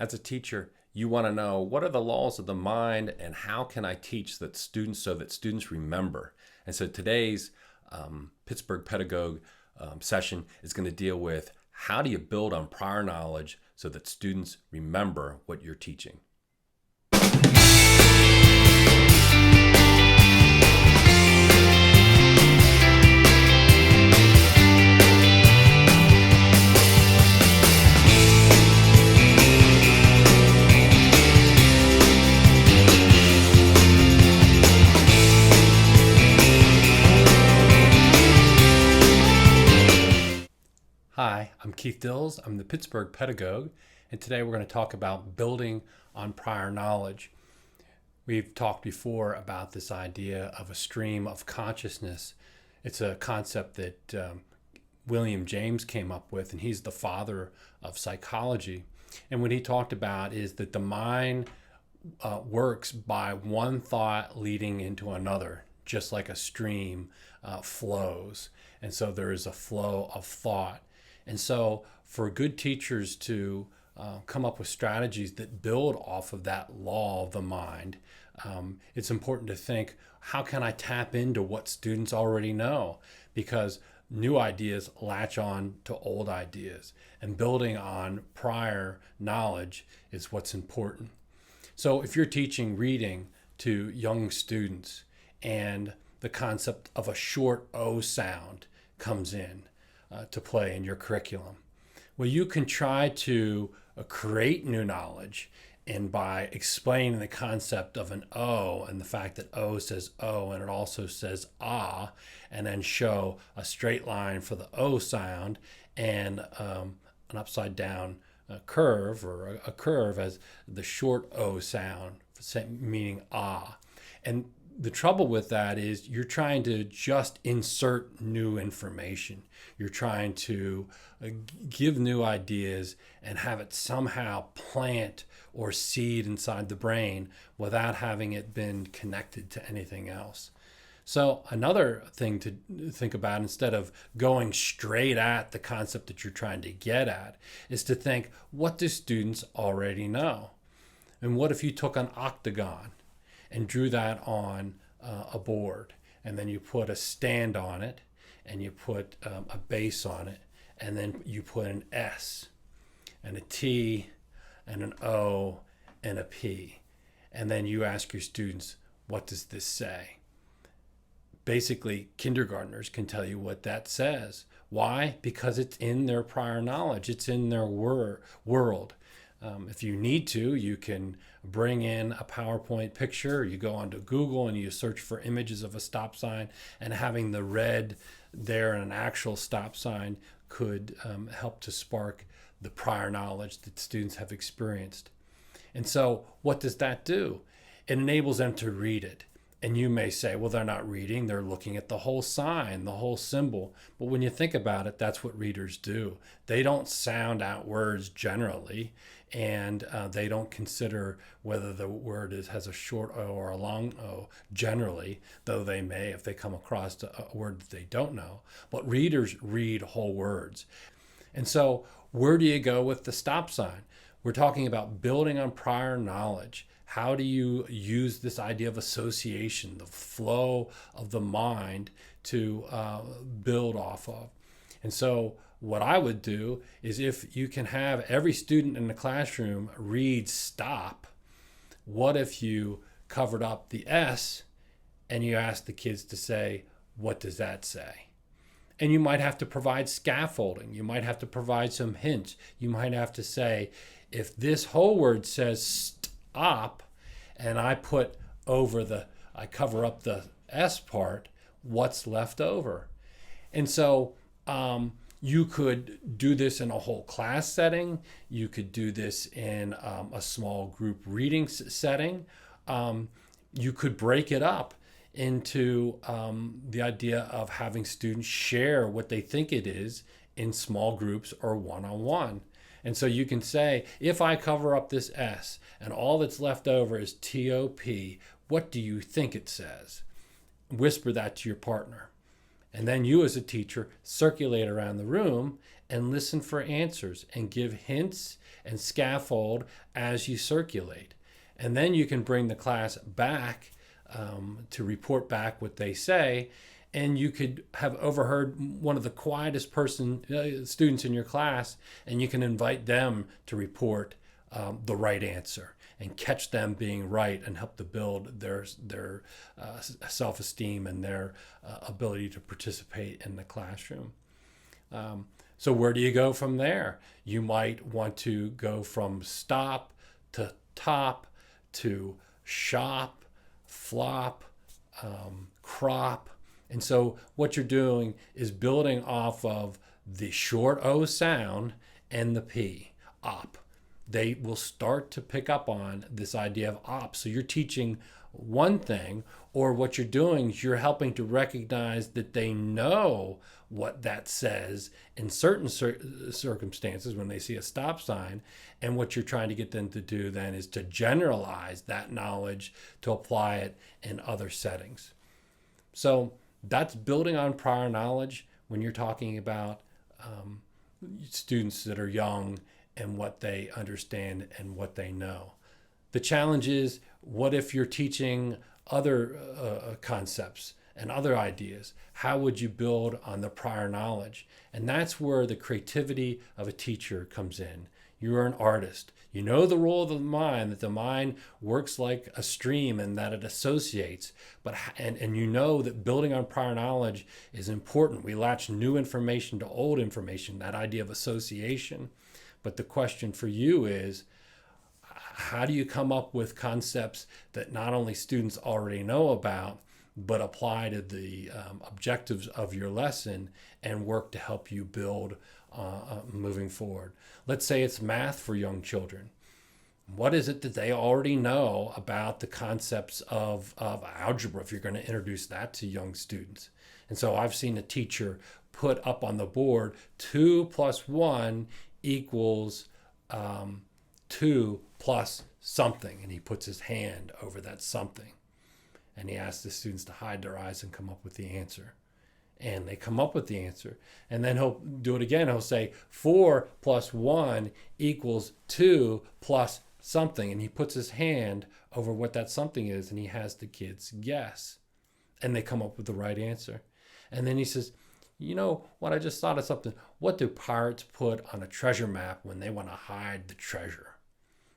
As a teacher, you want to know what are the laws of the mind and how can I teach that students so that students remember. And so today's Pittsburgh Pedagogue session is going to deal with how do you build on prior knowledge so that students remember what you're teaching. Hi, I'm Keith Dills. I'm the Pittsburgh Pedagogue, and today we're going to talk about building on prior knowledge. We've talked before about this idea of a stream of consciousness. It's a concept that William James came up with, and he's the father of psychology. And what he talked about is that the mind works by one thought leading into another, just like a stream flows. And so there is a flow of thought. And so for good teachers to come up with strategies that build off of that law of the mind, it's important to think, how can I tap into what students already know? Because new ideas latch on to old ideas, and building on prior knowledge is what's important. So if you're teaching reading to young students and the concept of a short O sound comes in to play in your curriculum, well, you can try to create new knowledge, and by explaining the concept of an O and the fact that O says O and it also says ah, and then show a straight line for the O sound and an upside down curve, or a curve as the short O sound, meaning ah. And the trouble with that is you're trying to just insert new information. You're trying to give new ideas and have it somehow plant or seed inside the brain without having it been connected to anything else. So another thing to think about, instead of going straight at the concept that you're trying to get at, is to think, what do students already know? And what if you took an octagon and drew that on a board, and then you put a stand on it, and you put a base on it, and then you put an S and a T and an O and a P, and then you ask your students, what does this say? Basically, kindergartners can tell you what that says. Why? Because it's in their prior knowledge. It's in their world. If you need to, you can bring in a PowerPoint picture. You go onto Google and you search for images of a stop sign, and having the red there and an actual stop sign could help to spark the prior knowledge that students have experienced. And so what does that do? It enables them to read it. And you may say, well, they're not reading, they're looking at the whole sign, the whole symbol. But when you think about it, that's what readers do. They don't sound out words generally, and they don't consider whether the word has a short O or a long O generally, though they may if they come across a word that they don't know. But readers read whole words. And so where do you go with the stop sign? We're talking about building on prior knowledge. How do you use this idea of association, the flow of the mind, to build off of? And so what I would do is, if you can have every student in the classroom read stop, what if you covered up the S and you asked the kids to say, what does that say? And you might have to provide scaffolding. You might have to provide some hints. You might have to say, if this whole word says stop, and I cover up the S part, what's left over? And so you could do this in a whole class setting. You could do this in a small group reading setting. You could break it up into the idea of having students share what they think it is in small groups or one-on-one. And so you can say, if I cover up this S and all that's left over is TOP, what do you think it says? Whisper that to your partner. And then you as a teacher circulate around the room and listen for answers and give hints and scaffold as you circulate. And then you can bring the class back to report back what they say. And you could have overheard one of the quietest students in your class, and you can invite them to report the right answer and catch them being right and help to build their self-esteem and their ability to participate in the classroom. So where do you go from there? You might want to go from stop to top to shop, flop, crop. And so what you're doing is building off of the short O sound and the P, op. They will start to pick up on this idea of op. So you're teaching one thing, or what you're doing is you're helping to recognize that they know what that says in certain circumstances when they see a stop sign. And what you're trying to get them to do then is to generalize that knowledge to apply it in other settings. So that's building on prior knowledge when you're talking about students that are young and what they understand and what they know. The challenge is, what if you're teaching other concepts and other ideas? How would you build on the prior knowledge? And that's where the creativity of a teacher comes in. You're an artist. You know the role of the mind, that the mind works like a stream and that it associates. And you know that building on prior knowledge is important. We latch new information to old information, that idea of association. But the question for you is, how do you come up with concepts that not only students already know about, but apply to the objectives of your lesson and work to help you build moving forward? Let's say it's math for young children. What is it that they already know about the concepts of algebra if you're going to introduce that to young students? And so I've seen a teacher put up on the board 2 plus 1 equals 2 plus something, and he puts his hand over that something, and he asks the students to hide their eyes and come up with the answer. And they come up with the answer, and then he'll do it again. He'll say 4 plus 1 equals 2 plus something, and he puts his hand over what that something is, and he has the kids guess, and they come up with the right answer. And then he says, you know what, I just thought of something. What do pirates put on a treasure map when they want to hide the treasure?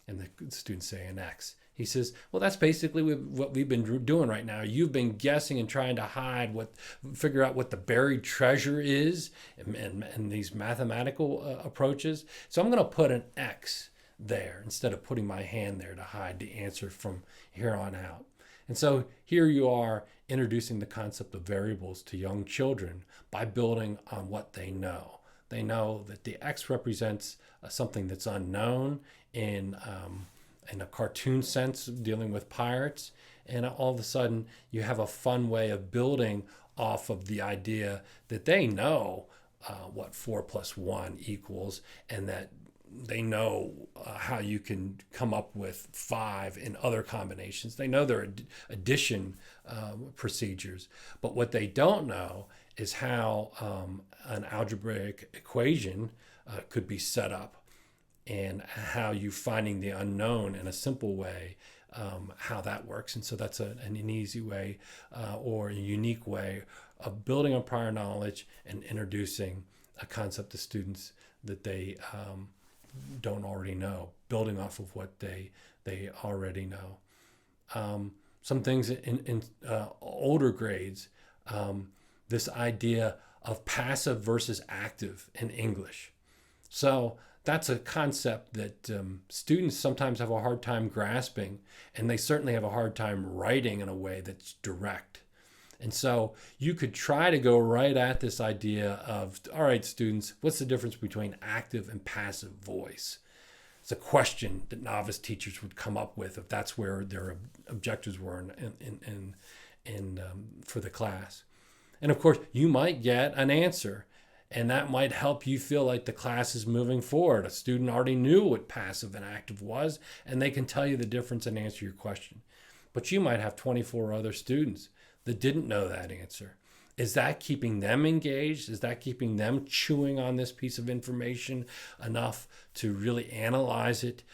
And the students say an X. He says, well, that's basically what we've been doing right now. You've been guessing and trying to figure out what the buried treasure is and these mathematical approaches. So I'm going to put an X there instead of putting my hand there to hide the answer from here on out. And so here you are introducing the concept of variables to young children by building on what they know. They know that the X represents something that's unknown in a cartoon sense, dealing with pirates. And all of a sudden, you have a fun way of building off of the idea that they know what 4 plus 1 equals, and that they know how you can come up with 5 in other combinations. They know their addition procedures. But what they don't know is how an algebraic equation could be set up, and how you finding the unknown in a simple way, how that works. And so that's an easy way or a unique way of building on prior knowledge and introducing a concept to students that they don't already know, building off of what they already know. Some things in older grades, this idea of passive versus active in English. So that's a concept that students sometimes have a hard time grasping, and they certainly have a hard time writing in a way that's direct. And so you could try to go right at this idea of, all right, students, what's the difference between active and passive voice? It's a question that novice teachers would come up with if that's where their objectives were for the class. And of course, you might get an answer, and that might help you feel like the class is moving forward. A student already knew what passive and active was, and they can tell you the difference and answer your question. But you might have 24 other students that didn't know that answer. Is that keeping them engaged? Is that keeping them chewing on this piece of information enough to really analyze it,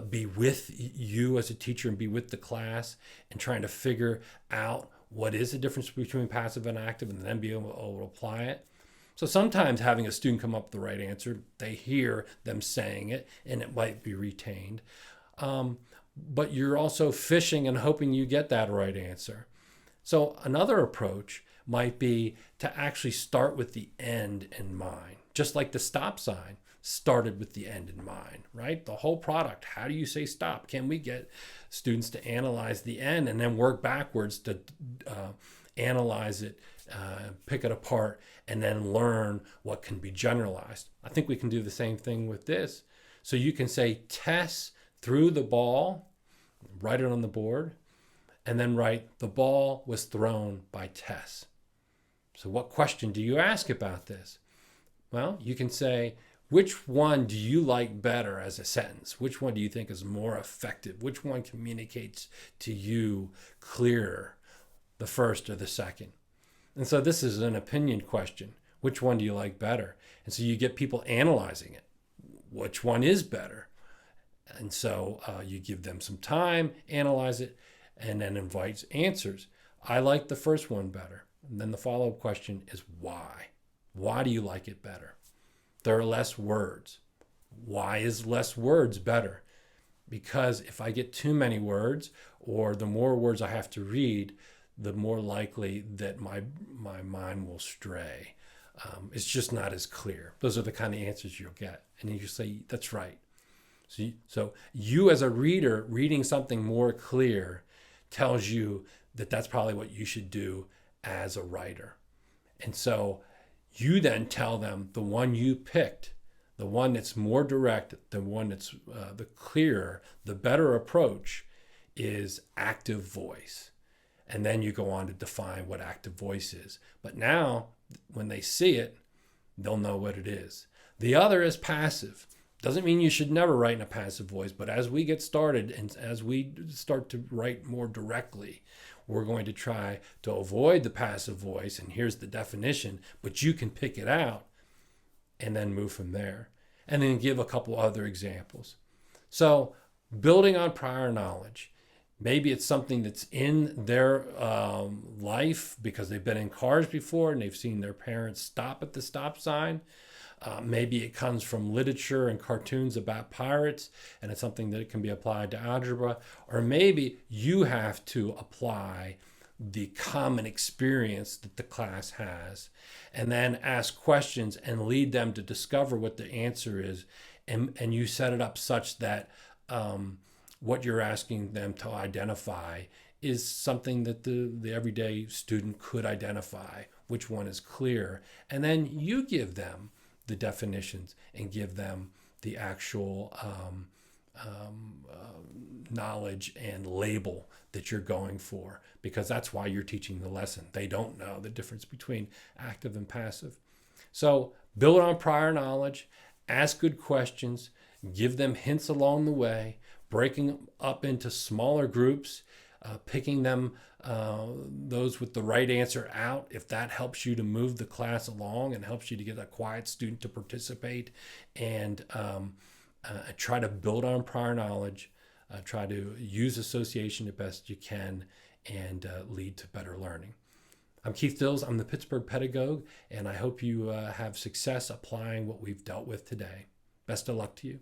be with you as a teacher and be with the class and trying to figure out what is the difference between passive and active and then be able to apply it? So sometimes having a student come up with the right answer, they hear them saying it and it might be retained. But you're also fishing and hoping you get that right answer. So another approach might be to actually start with the end in mind, just like the stop sign started with the end in mind, right? The whole product, how do you say stop? Can we get students to analyze the end and then work backwards to analyze it, pick it apart, and then learn what can be generalized? I think we can do the same thing with this. So you can say Tess threw the ball, write it on the board, and then write the ball was thrown by Tess. So what question do you ask about this? Well, you can say, which one do you like better as a sentence? Which one do you think is more effective? Which one communicates to you clearer, the first or the second? And so this is an opinion question. Which one do you like better? And so you get people analyzing it. Which one is better? And so you give them some time, analyze it, and then invite answers. I like the first one better. And then the follow-up question is why? Why do you like it better? There are less words. Why is less words better? Because if I get too many words, or the more words I have to read, the more likely that my mind will stray. It's just not as clear. Those are the kind of answers you'll get. And you say, that's right. So you as a reader, reading something more clear tells you that that's probably what you should do as a writer. And so you then tell them the one you picked, the one that's more direct, the one that's the clearer, the better approach is active voice. And then you go on to define what active voice is. But now, when they see it, they'll know what it is. The other is passive. Doesn't mean you should never write in a passive voice, but as we get started and as we start to write more directly, we're going to try to avoid the passive voice, and here's the definition, but you can pick it out and then move from there. And then give a couple other examples. So building on prior knowledge. Maybe it's something that's in their life because they've been in cars before and they've seen their parents stop at the stop sign. Maybe it comes from literature and cartoons about pirates, and it's something that can be applied to algebra. Or maybe you have to apply the common experience that the class has, and then ask questions and lead them to discover what the answer is. And you set it up such that what you're asking them to identify is something that the everyday student could identify, which one is clear. And then you give them the definitions and give them the actual knowledge and label that you're going for, because that's why you're teaching the lesson. They don't know the difference between active and passive. So build on prior knowledge, ask good questions, give them hints along the way, breaking up into smaller groups, picking them, those with the right answer out, if that helps you to move the class along and helps you to get a quiet student to participate, and try to build on prior knowledge, try to use association the best you can, and lead to better learning. I'm Keith Dills. I'm the Pittsburgh Pedagogue, and I hope you have success applying what we've dealt with today. Best of luck to you.